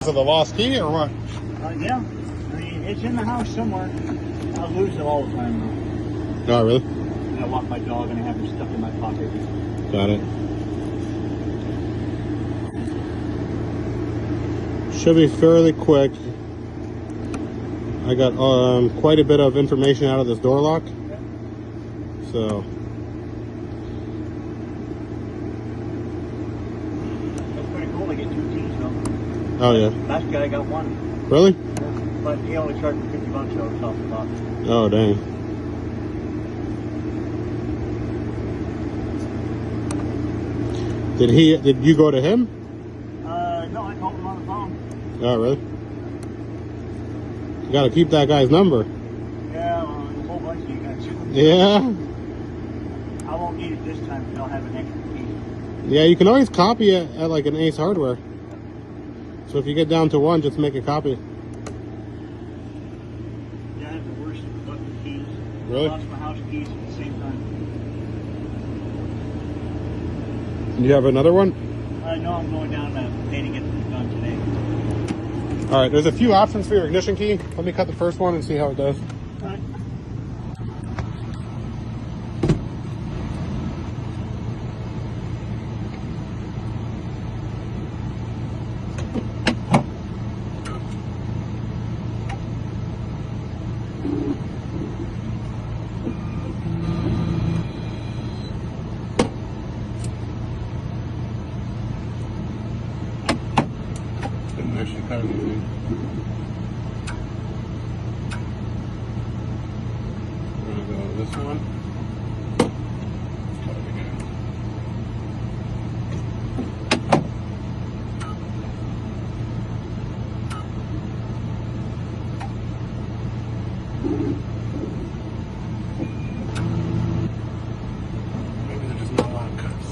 Is it the lost key or what? Yeah. I mean, it's in the house somewhere. I lose it all the time, though. Oh, really? I walk my dog and I have it stuck in my pocket. Got it. Should be fairly quick. I got quite a bit of information out of this door lock. Yeah. So. That's pretty cool to get 2 keys, though. Oh, yeah. Last guy got 1. Really? But he only charged me $50 off the box. Oh, dang. Did you go to him? No, I called him on the phone. Oh, really? You gotta keep that guy's number. Yeah, well, a whole bunch of you guys. Yeah? I won't need it this time because I'll have an extra key. Yeah, you can always copy it at like an Ace Hardware. So if you get down to 1, just make a copy. Yeah, I have the worst luck with keys. Really? I lost my house keys at the same time. You have another one? I know I'm going down to pay to get this done today. All right, there's a few options for your ignition key. Let me cut the first one and see how it does. All right. Didn't actually cut anything. We're gonna go with this one. Cut it again. Maybe there's just not a lot of cuts.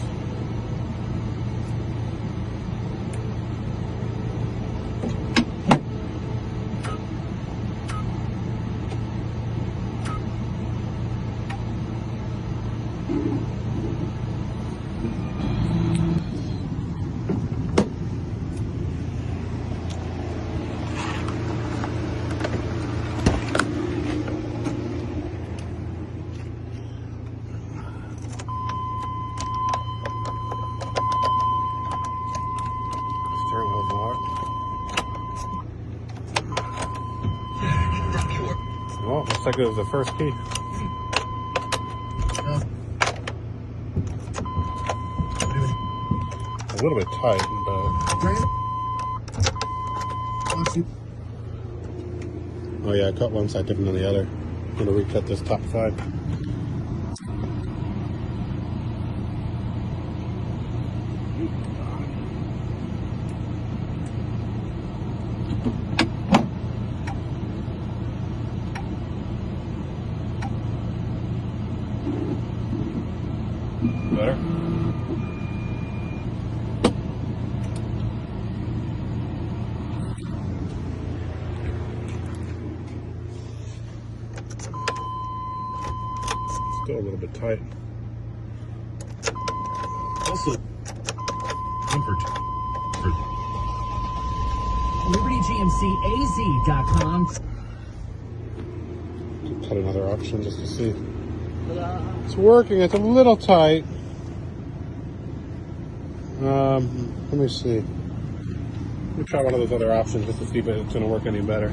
Steering wheel's locked. Well, looks like it was the first key. A little bit tight, but oh yeah, I cut one side different than the other. I'm gonna recut this top side. Better? Still a little bit tight. Also, comfort. LibertyGMCAZ.com. Cut another option just to see. It's working. It's a little tight. Let me see. Let me try one of those other options just to see if it's going to work any better.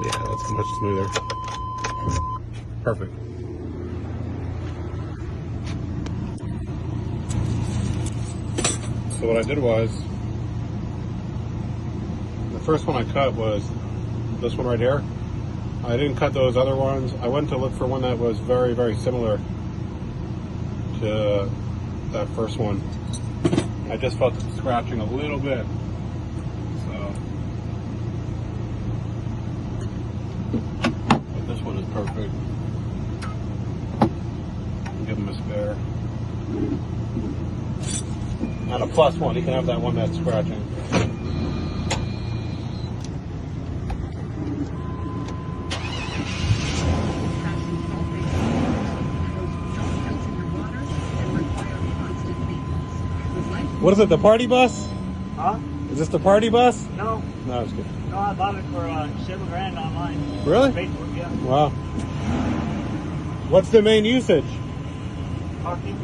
Yeah, that's much smoother. Perfect. So what I did was, the first one I cut was this one right here. I didn't cut those other ones. I went to look for one that was very, very similar to that first one. I just felt it scratching a little bit. So, but this one is perfect. I'll give him a spare. And a plus one, he can have that one that's scratching. What is it, the party bus? Huh? Is this the party bus? No. No, it's good. No, I bought it for $7,000 online. Really? Paid for it, yeah. Wow. What's the main usage? Parking,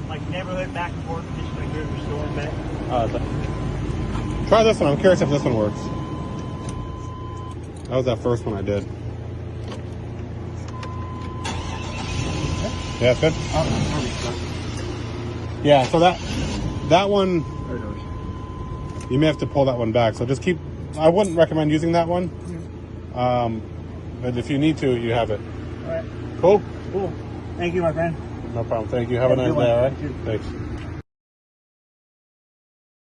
like neighborhood back and forth, just like here at the store and back. Try this one. I'm curious if this one works. That was that first one I did. Yeah, it's good. Yeah, so that one, you may have to pull that one back. So just keep. I wouldn't recommend using that one. But if you need to, you have it. All right. Cool. Cool. Thank you, my friend. No problem. Thank you. Have a nice day. All right. Thanks.